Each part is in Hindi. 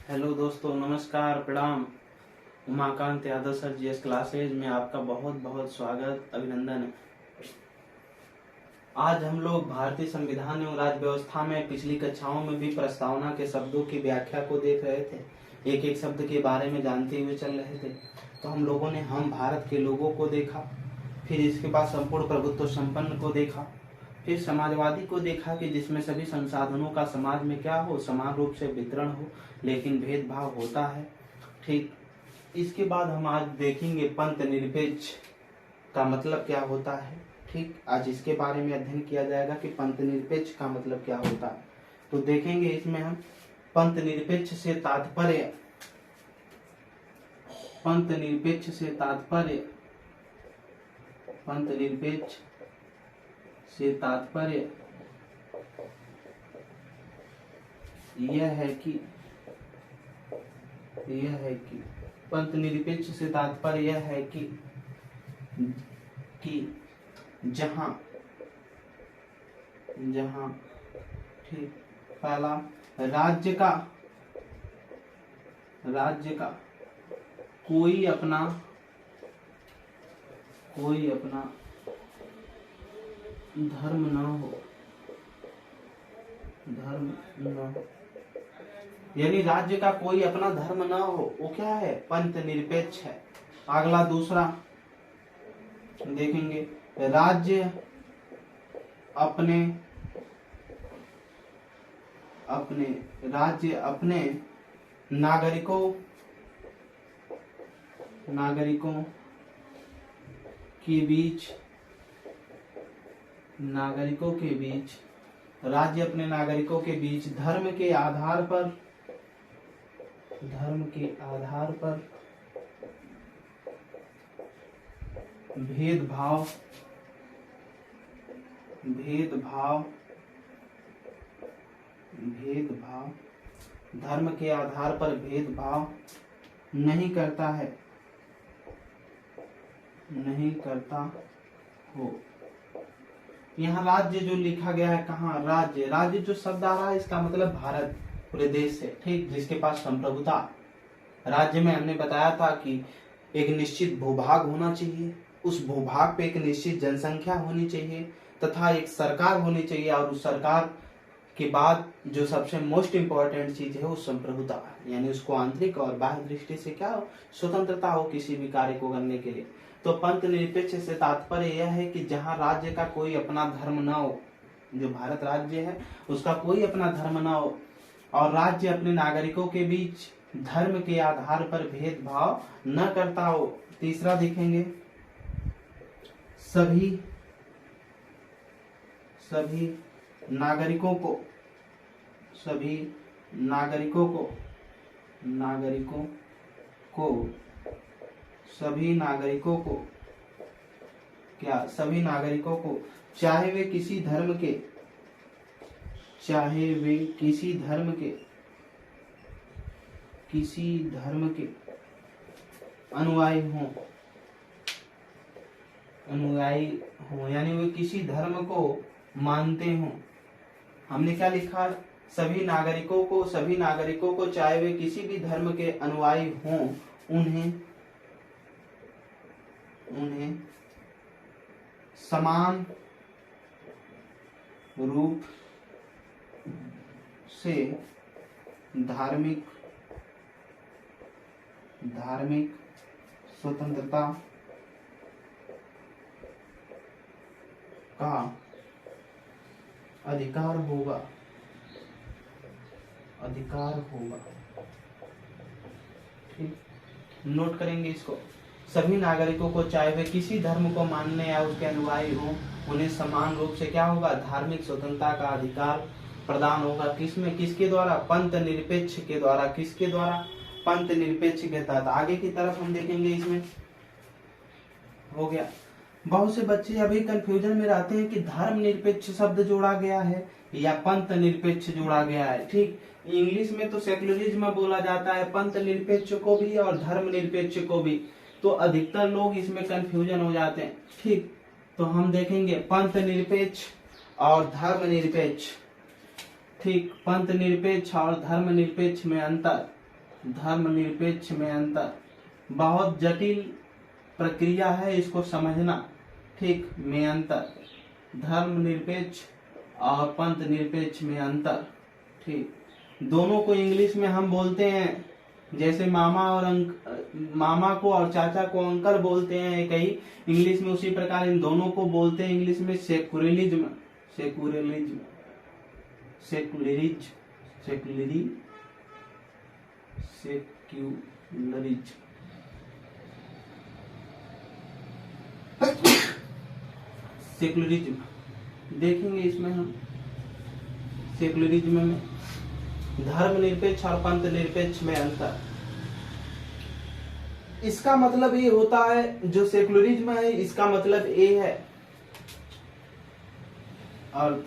हेलो दोस्तों, नमस्कार, प्रणाम। Umakant Yadav sir GS classes में आपका बहुत बहुत स्वागत, अभिनंदन है। आज हम लोग भारतीय संविधान एवं राज्य व्यवस्था में पिछली कक्षाओं में भी प्रस्तावना के शब्दों की व्याख्या को देख रहे थे। एक एक शब्द के बारे में जानते हुए चल रहे थे। तो हम लोगों ने हम भारत के लोगों को देखा, फिर इसके बाद संपूर्ण प्रभुत्व संपन्न को देखा, फिर समाजवादी को देखा कि जिसमें सभी संसाधनों का समाज में क्या हो, समान रूप से वितरण हो, लेकिन भेदभाव होता है। ठीक, इसके बाद हम आज देखेंगे पंथ निरपेक्ष का मतलब क्या होता है। ठीक, आज इसके बारे में अध्ययन किया जाएगा कि पंथ निरपेक्ष का मतलब क्या होता है। तो देखेंगे इसमें हम पंथ निरपेक्ष से तात्पर्य, पंथ निरपेक्ष से तात्पर्य, पंथ निरपेक्ष से तात्पर्य यह है कि पंथ निरपेक्ष से तात्पर्य यह है कि जहां ठीक, पहला राज्य का कोई अपना धर्म न हो, यानी राज्य का कोई अपना धर्म न हो, वो क्या है, पंथ निरपेक्ष है। अगला दूसरा देखेंगे, राज्य अपने नागरिकों के बीच राज्य अपने नागरिकों के बीच धर्म के आधार पर भेदभाव धर्म के आधार पर भेदभाव नहीं करता हो। यहाँ राज्य जो लिखा गया है, कहाँ राज्य जो शब्द आ रहा है, इसका मतलब भारत, पूरे देश से, ठीक, जिसके पास संप्रभुता। राज्य में हमने बताया था कि एक निश्चित भूभाग होना चाहिए, उस भूभाग पे एक निश्चित जनसंख्या होनी चाहिए तथा एक सरकार होनी चाहिए, और उस सरकार के बाद जो सबसे मोस्ट इम्पोर्टेंट चीज है वो संप्रभुता, यानी उसको आंतरिक और बाह्य दृष्टि से क्या हो, स्वतंत्रता हो किसी भी कार्य को करने के लिए। तो पंथ निरपेक्ष से तात्पर्य यह है कि जहाँ राज्य का कोई अपना धर्म न हो, जो भारत राज्य है उसका कोई अपना धर्म न हो, और राज्य अपने नागरिकों के बीच धर्म के आधार पर भेदभाव न करता हो। तीसरा देखेंगे, सभी नागरिकों को चाहे वे किसी धर्म के अनुयायी हो, यानी वे किसी धर्म को मानते हो। हमने क्या लिखा, सभी नागरिकों को चाहे वे किसी भी धर्म के अनुयायी हों, उन्हें समान रूप से धार्मिक स्वतंत्रता का अधिकार होगा। ठीक, नोट करेंगे इसको। सभी नागरिकों को चाहे वे किसी धर्म को मानने या उसके अनुयायी हो, उन्हें समान रूप से क्या होगा, धार्मिक स्वतंत्रता का अधिकार प्रदान होगा। किसके द्वारा, पंथ निरपेक्ष के द्वारा। किसके द्वारा, पंथ निरपेक्ष के तहत। आगे की तरफ हम देखेंगे, इसमें हो गया। बहुत से बच्चे अभी कंफ्यूजन में रहते हैं कि धर्म निरपेक्ष शब्द जोड़ा गया है या पंथ निरपेक्ष जोड़ा गया है। ठीक, इंग्लिश में तो सेक्युलरिज्म में बोला जाता है पंथ निरपेक्ष को भी और धर्म निरपेक्ष को भी, तो अधिकतर लोग इसमें कंफ्यूजन हो जाते हैं। ठीक, तो हम देखेंगे पंथ निरपेक्ष और धर्म निरपेक्ष। ठीक, पंथ निरपेक्ष और धर्म निरपेक्ष में अंतर। धर्मनिरपेक्ष में अंतर, बहुत जटिल प्रक्रिया है, इसको समझना। ठीक, में अंतर, धर्मनिरपेक्ष और पंथ निरपेक्ष में अंतर। ठीक, दोनों को इंग्लिश में हम बोलते हैं, जैसे मामा को और चाचा को अंकल बोलते हैं एक ही इंग्लिश में, उसी प्रकार इन दोनों को बोलते हैं इंग्लिश में secularism, secularism, secularism, secularism, secularism. Secularism देखेंगे इसमें हम। सेकुलरिज्म में धर्मनिरपेक्ष और पंथ निरपेक्ष में अंतर। इसका मतलब ये होता है, जो सेकुलरिज्म है इसका मतलब ये है और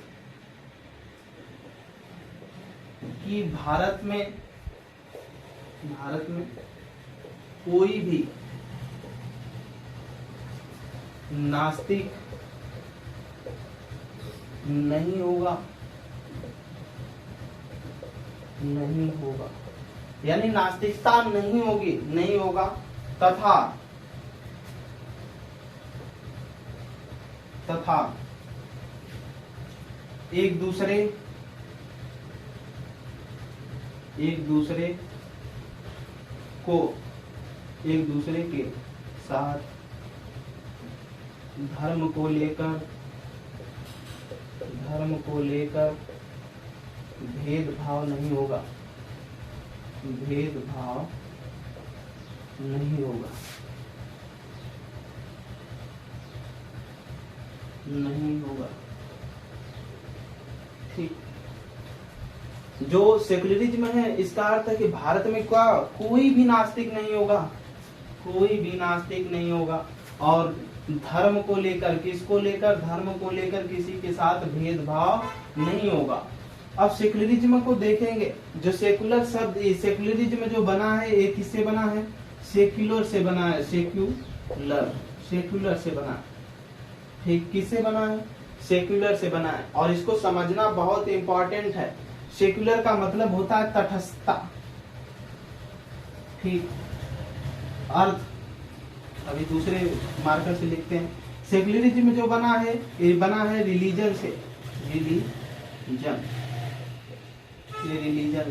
कि भारत में कोई भी नास्तिक नहीं होगा, यानी नास्तिकता नहीं होगा तथा एक दूसरे के साथ धर्म को लेकर भेदभाव नहीं होगा, ठीक। जो सेकुलरिज्म है इसका अर्थ है कि भारत में कोई भी नास्तिक नहीं होगा, और धर्म को लेकर, किसको लेकर, धर्म को लेकर किसी के साथ भेदभाव नहीं होगा। अब सेकुलरिज्म को देखेंगे, जो सेकुलर शब्द, सेकुलरिज्म जो बना है ये किससे बना है, सेक्युलर से बना है, सेक्युलर से बना है। ठीक, किससे बना है, सेक्युलर से बना है, और इसको समझना बहुत इंपॉर्टेंट है। सेक्युलर का मतलब होता है तटस्थता। ठीक, अर्थ अभी दूसरे मार्कर से लिखते हैं। सेकुलरिज्म जो बना है ये बना है रिलीजन से, रिलीजन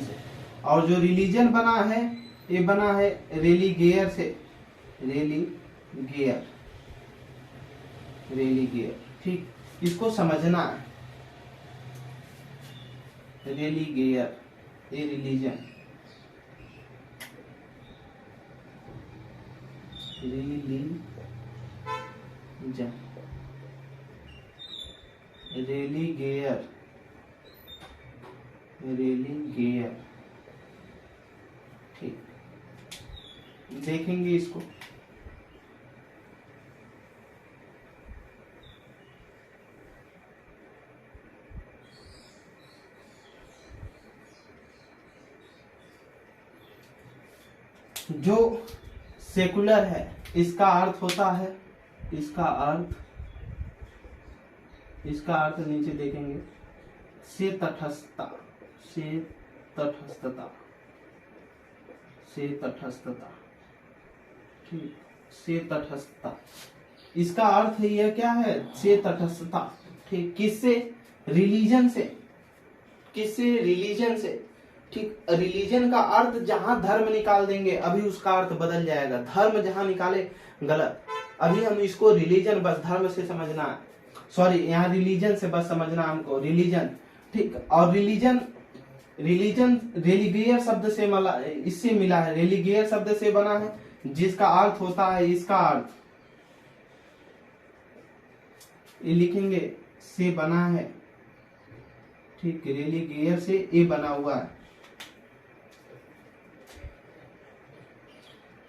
से, और जो रिलीजन बना है ये बना है रेलीगियर से, रेलीगियर। ठीक, इसको समझना है। रेलीगियर, ये रिलीजन, रेलीगियर। ठीक, देखेंगे इसको। जो सेकुलर है इसका अर्थ होता है, इसका अर्थ नीचे देखेंगे, से तटस्थता, ठीक, से तटस्थता। इसका अर्थ यह क्या है, से तटस्थता। ठीक, किससे, रिलीजन से, ठीक। रिलीजन का अर्थ जहां धर्म निकाल देंगे अभी उसका अर्थ बदल जाएगा, धर्म जहां निकाले गलत। अभी हम इसको रिलीजन बस धर्म से समझना है, सॉरी यहाँ रिलीजन से बस समझना हमको, रिलीजन। ठीक, और रिलीजन रेलीगियर शब्द से इससे मिला है, रेलीगियर शब्द से बना है, जिसका अर्थ होता है, इसका अर्थ ये लिखेंगे, से बना है। ठीक, रेलीगियर से ये बना हुआ है,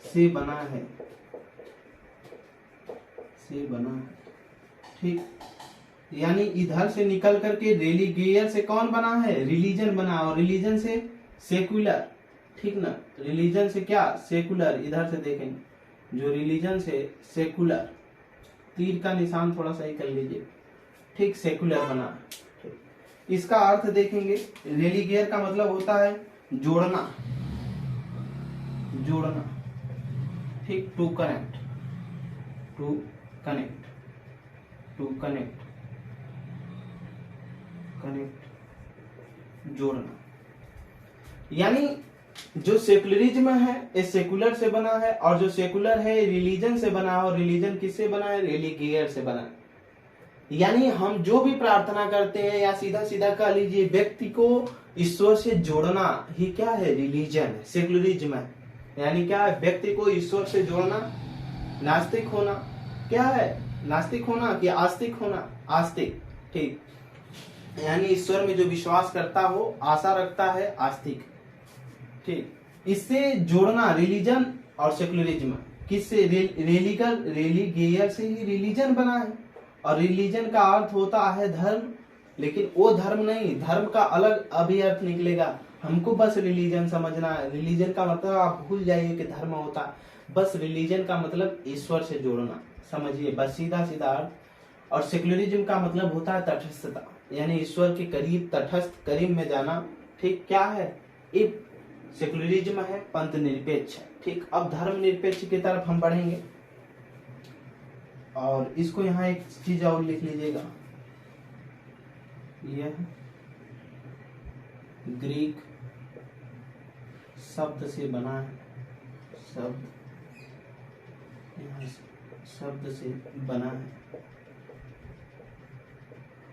से बना है। ठीक, यानी इधर से निकल करके रेलीगियर से कौन बना है, रिलीजन बना, और रिलीजन से सेकुलर। ठीक ना, रिलीजन से क्या, सेकुलर। इधर से देखेंगे, जो रिलीजन से सेकुलर, तीर का निशान थोड़ा सा ही कर लीजिए। ठीक, सेकुलर बना। इसका अर्थ देखेंगे, रेलीगियर का मतलब होता है जोड़ना, जोड़ना, ठीक, to connect, to connect, to connect, connect, जोड़ना। यानी जो सेकुलरिज्म है ये सेकुलर से बना है, और जो सेकुलर है रिलीजन से बना है, और रिलीजन किससे बना है? रिलीगियर से बना है। यानी हम जो भी प्रार्थना करते हैं, या सीधा सीधा कह लीजिए व्यक्ति को ईश्वर से जोड़ना ही क्या है? रिलीजन है, सेकुलरिज्म है। यानी क्या है? व्यक्ति को ईश्वर से जोड़ना। नास्तिक होना क्या है? नास्तिक होना कि आस्तिक होना? आस्तिक, ठीक। यानी ईश्वर में जो विश्वास करता हो, आशा रखता है, आस्तिक, ठीक। इससे जोड़ना रिलीजन और सेकुलरिज्म किससे? रिलीगियर से ही रिलीजन बना है, और रिलीजन का अर्थ होता है धर्म, लेकिन वो धर्म नहीं, धर्म का अलग अभी अर्थ निकलेगा। हमको बस रिलीजन समझना है। रिलीजन का मतलब आप भूल जाइए कि धर्म होता है, बस रिलीजन का मतलब ईश्वर से जोड़ना, समझिए, बस सीधा सीधा अर्थ। और सेकुलरिज्म का मतलब होता है तटस्थता, यानी ईश्वर के करीब, तटस्थ, करीब में जाना, ठीक। क्या है? ये सेकुलरिज्म है, पंथ निरपेक्ष है, ठीक। अब धर्म निरपेक्ष की तरफ हम बढ़ेंगे, और इसको यहाँ एक चीज और लिख लीजिएगा, यह ग्रीक शब्द से बना है, शब्द, यहाँ शब्द से बना है।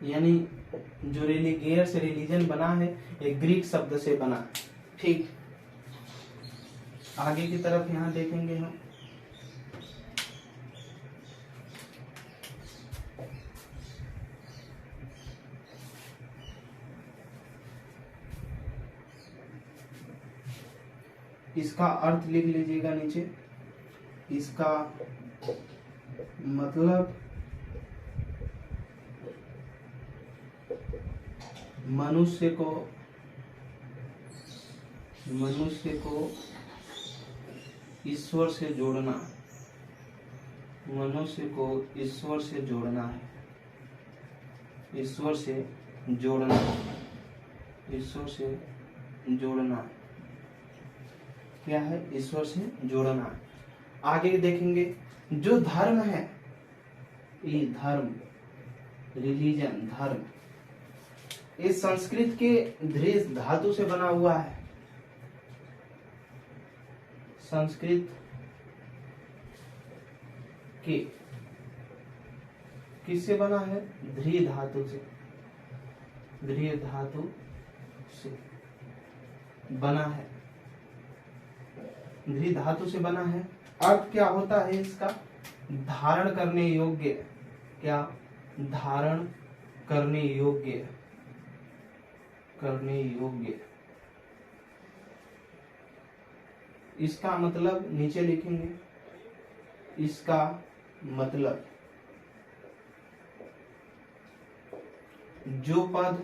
यानी जो रिलीगियर से रिलीजन बना है, एक ग्रीक शब्द से बना है, ठीक। आगे की तरफ यहाँ देखेंगे हम, इसका अर्थ लिख लीजिएगा नीचे। इसका मतलब मनुष्य को ईश्वर से जोड़ना, मनुष्य को ईश्वर से जोड़ना है, ईश्वर से जोड़ना, ईश्वर से जोड़ना, क्या है? ईश्वर से जोड़ना। आगे देखेंगे जो धर्म है, ये धर्म, रिलीजन, धर्म, ये संस्कृत के धृ धातु से बना हुआ है। संस्कृत के किससे बना है? धृ धातु से, धृ धातु से बना है, धृ धातु से बना है। अर्थ क्या होता है इसका? धारण करने योग्य, क्या? धारण करने योग्य, करने योग्य। इसका मतलब नीचे लिखेंगे, इसका मतलब जो पद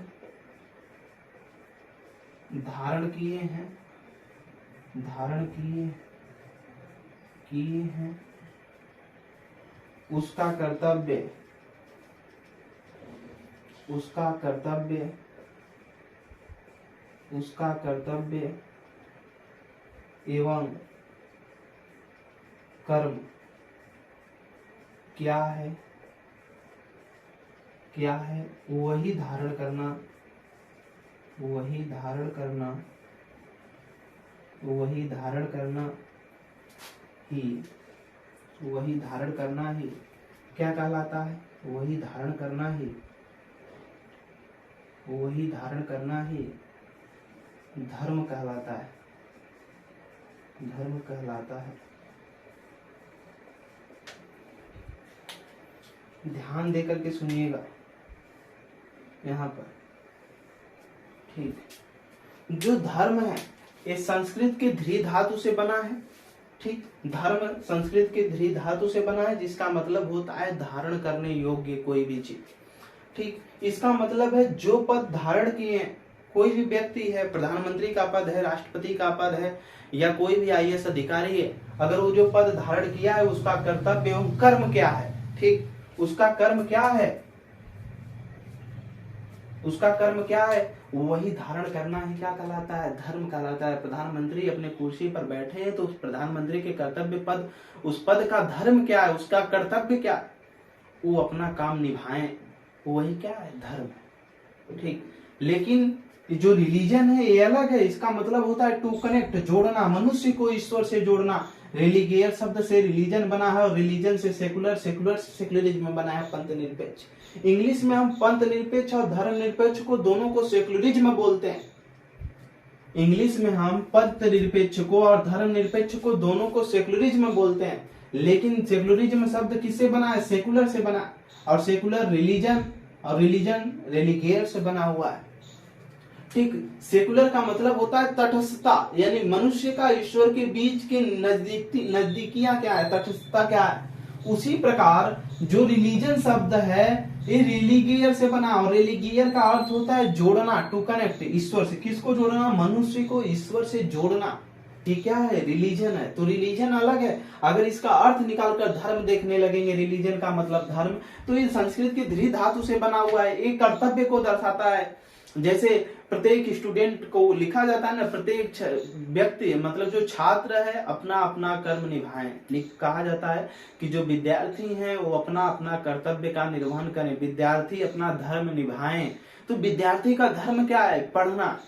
धारण किए हैं, धारण किए हैं, उसका कर्तव्य, उसका कर्तव्य, उसका कर्तव्य एवं कर्म क्या है? क्या है? वही धारण करना, वही धारण करना, वही धारण करना ही, वही धारण करना ही क्या कहलाता है? वही धारण करना ही, वही धारण करना ही धर्म कहलाता है, धर्म कहलाता है। ध्यान देकर के सुनिएगा यहाँ पर, ठीक। जो धर्म है ये संस्कृत के धृ धातु से बना है, ठीक। धर्म संस्कृत के धृ धातु से बना है, जिसका मतलब होता है धारण करने योग्य कोई भी चीज, ठीक। इसका मतलब है जो पद धारण किए, कोई भी व्यक्ति है, प्रधानमंत्री का पद है, राष्ट्रपति का पद है, या कोई भी IAS अधिकारी है, अगर वो जो पद धारण किया है उसका कर्तव्य एवं कर्म क्या है? ठीक, उसका कर्म क्या है? उसका कर्म क्या है, वही धारण करना ही क्या कहलाता है, धर्म कहलाता है। प्रधानमंत्री अपने कुर्सी पर बैठे हैं तो उस प्रधानमंत्री के कर्तव्य पद, उस पद का धर्म क्या है, उसका कर्तव्य क्या है, वो अपना काम निभाएं, वही क्या है, धर्म है। ठीक, लेकिन जो रिलीजन है ये अलग है। इसका मतलब होता है टू कनेक्ट, जोड़ना, मनुष्य को ईश्वर से जोड़ना। रिलीगियर शब्द से रिलीजन बना है और रिलीजन से सेकुलर, सेकुलर से सेकुलरिज्म बना है, पंथ निरपेक्ष। इंग्लिश में हम पंथ निरपेक्ष और धर्म निरपेक्ष को दोनों को सेकुलरिज्म बोलते हैं। इंग्लिश में हम पंथ निरपेक्ष को और धर्म निरपेक्ष को दोनों को सेकुलरिज्म बोलते हैं, लेकिन सेकुलरिज्म शब्द किससे बना है, सेकुलर से बना, और सेकुलर रिलीजन, और रिलीजन रिलीगियर से बना हुआ है। ठीक, सेकुलर का मतलब होता है तटस्थता, यानी मनुष्य का ईश्वर के बीच की नजदीकियां क्या है, तटस्थता क्या है। उसी प्रकार जो रिलीजन शब्द है ये रिलीगियर से बना, और रिलीगियर का अर्थ होता है जोड़ना, टू कनेक्ट, ईश्वर से। किसको जोड़ना, मनुष्य को ईश्वर से जोड़ना। ये क्या है, रिलीजन है। तो रिलीजन अलग है। अगर इसका अर्थ निकालकर धर्म देखने लगेंगे, रिलीजन का मतलब धर्म, तो ये संस्कृत की धृ धातु से बना हुआ है, एक कर्तव्य को दर्शाता है। जैसे प्रत्येक स्टूडेंट को लिखा जाता है ना, प्रत्येक व्यक्ति मतलब जो छात्र है अपना अपना कर्म निभाएं। कहा जाता है कि जो विद्यार्थी हैं वो अपना अपना कर्तव्य का निर्वहन करें, विद्यार्थी अपना धर्म निभाएं। तो विद्यार्थी का धर्म क्या है, पढ़ना।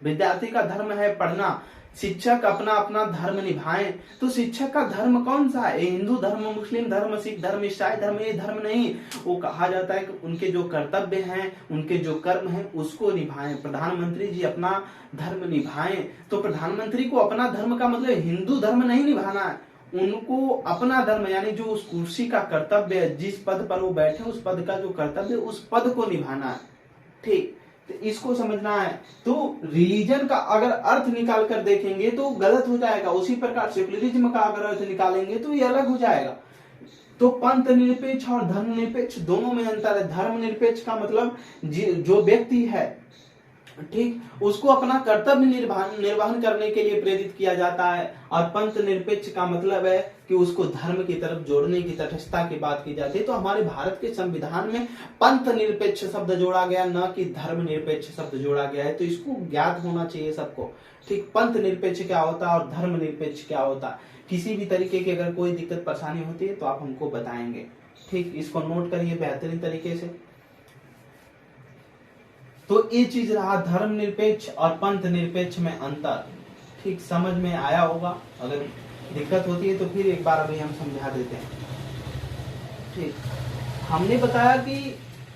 विद्यार्थी का धर्म है पढ़ना। शिक्षक अपना अपना धर्म निभाएं। तो शिक्षक का धर्म कौन सा है, हिंदू धर्म, मुस्लिम धर्म, सिख धर्म, ईसाई धर्म, ये धर्म नहीं। वो कहा जाता है कि उनके जो कर्तव्य हैं, उनके जो कर्म हैं, उसको निभाएं। प्रधानमंत्री जी अपना धर्म निभाएं। तो प्रधानमंत्री को अपना धर्म का मतलब हिंदू धर्म नहीं निभाना है, उनको अपना धर्म यानी जो उस कुर्सी का कर्तव्य है, जिस पद पर वो बैठे उस पद का जो कर्तव्य, उस पद को निभाना है। ठीक, तो इसको समझना है। तो रिलीजन का अगर अर्थ निकाल कर देखेंगे तो गलत हो जाएगा, उसी प्रकार सेकुलरिज्म का अगर अर्थ निकालेंगे तो ये अलग हो जाएगा। तो पंथ निरपेक्ष और धर्म निरपेक्ष दोनों में अंतर है। धर्म निरपेक्ष का मतलब जो व्यक्ति है, ठीक, उसको अपना कर्तव्य निर्वहन करने के लिए प्रेरित किया जाता है, और पंथ निरपेक्ष का मतलब है कि उसको धर्म की तरफ जोड़ने की, तटस्थता की बात की जाती है। तो हमारे भारत के संविधान में पंथ निरपेक्ष शब्द जोड़ा गया, न कि धर्म निरपेक्ष शब्द जोड़ा गया है। तो इसको ज्ञात होना चाहिए सबको। ठीक, पंथ निरपेक्ष क्या होता है और धर्म निरपेक्ष क्या होता है। किसी भी तरीके की अगर कोई दिक्कत परेशानी होती है तो आप हमको बताएंगे। ठीक, इसको नोट करिए बेहतरीन तरीके से। तो ये चीज रहा धर्म निरपेक्ष और पंथ निरपेक्ष में अंतर। ठीक, समझ में आया होगा। अगर दिक्कत होती है तो फिर एक बार अभी हम समझा देते हैं। ठीक, हमने बताया कि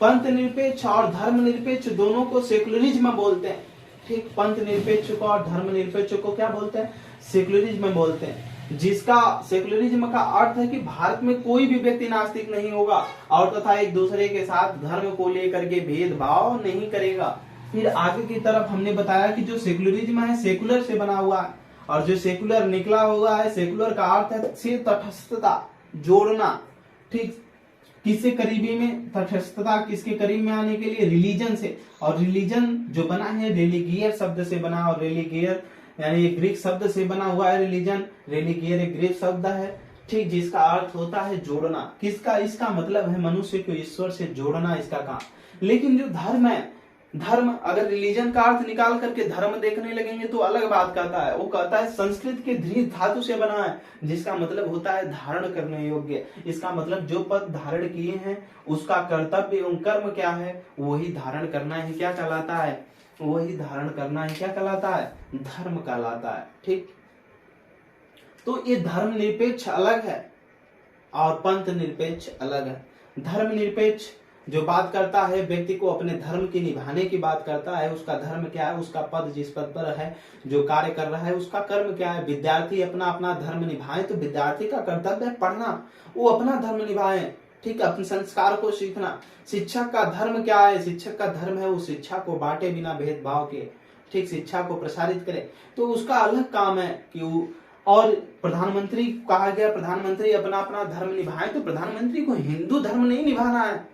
पंथ निरपेक्ष और धर्म निरपेक्ष दोनों को सेकुलरिज्म बोलते हैं। ठीक, पंथ निरपेक्ष को और धर्म निरपेक्ष को क्या बोलते हैं, सेकुलरिज्म बोलते हैं। जिसका सेकुलरिज्म का अर्थ है कि भारत में कोई भी व्यक्ति नास्तिक नहीं होगा और तथा एक दूसरे के साथ धर्म को लेकर के भेदभाव नहीं करेगा। फिर आगे की तरफ हमने बताया कि जो सेकुलरिज्म है सेकुलर से बना हुआ है, और जो सेकुलर निकला हुआ है, सेकुलर का अर्थ है से तटस्थता, जोड़ना। ठीक, किससे करीबी में, तटस्थता किसके करीब में आने के लिए, रिलीजन से। और रिलीजन जो बना है रिलीगियर शब्द से बना, और रिलीगियर यानी ये ग्रीक शब्द से बना हुआ है। रिलीजन, रिलीगियर एक ग्रीक शब्द है। ठीक, जिसका अर्थ होता है जोड़ना। किसका, इसका मतलब है मनुष्य को ईश्वर से जोड़ना, इसका काम। लेकिन जो धर्म है, धर्म अगर रिलीजन का अर्थ निकाल करके धर्म देखने लगेंगे तो अलग बात कहता है। वो कहता है संस्कृत के धृ धातु से बना है, जिसका मतलब होता है धारण करने योग्य। इसका मतलब जो पद धारण किए हैं उसका कर्तव्य एवं कर्म क्या है, वही धारण करना ही क्या कहलाता है, वही धारण करना ही क्या कहलाता है, धर्म कहलाता है। ठीक, तो ये धर्म निरपेक्ष अलग है और पंथ निरपेक्ष अलग है। धर्म निरपेक्ष जो बात करता है व्यक्ति को अपने धर्म की निभाने की बात करता है, उसका धर्म क्या है, उसका पद जिस पद पर है, जो कार्य कर रहा है उसका कर्म क्या है। विद्यार्थी अपना अपना धर्म निभाए तो विद्यार्थी का कर्तव्य है पढ़ना, वो अपना धर्म निभाए। ठीक, अपने संस्कार को सीखना। शिक्षक का धर्म क्या है, शिक्षक का धर्म है वो शिक्षा को बांटे बिना भेदभाव के, ठीक, शिक्षा को प्रसारित करे, तो उसका अलग काम है कि वो। और प्रधानमंत्री कहा गया प्रधानमंत्री अपना अपना धर्म निभाए, तो प्रधानमंत्री को हिंदू धर्म नहीं निभाना है,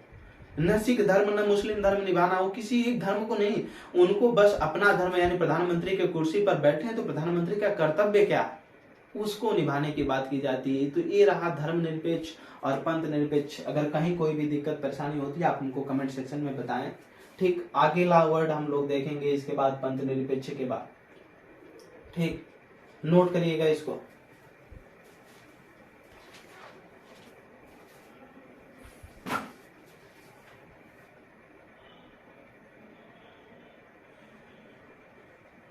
न सिख धर्म न मुस्लिम धर्म निभाना, वो किसी एक धर्म को नहीं, उनको बस अपना धर्म यानी प्रधानमंत्री के कुर्सी पर बैठे हैं तो प्रधानमंत्री का कर्तव्य क्या है उसको निभाने की बात की जाती है। तो ये रहा धर्म निरपेक्ष और पंथ निरपेक्ष। अगर कहीं कोई भी दिक्कत परेशानी होती है आप उनको कमेंट सेक्शन में बताएं। ठीक। ठीक, अगला वर्ड हम लोग देखेंगे इसके बाद पंथ निरपेक्ष के बाद। ठीक, नोट करिएगा इसको।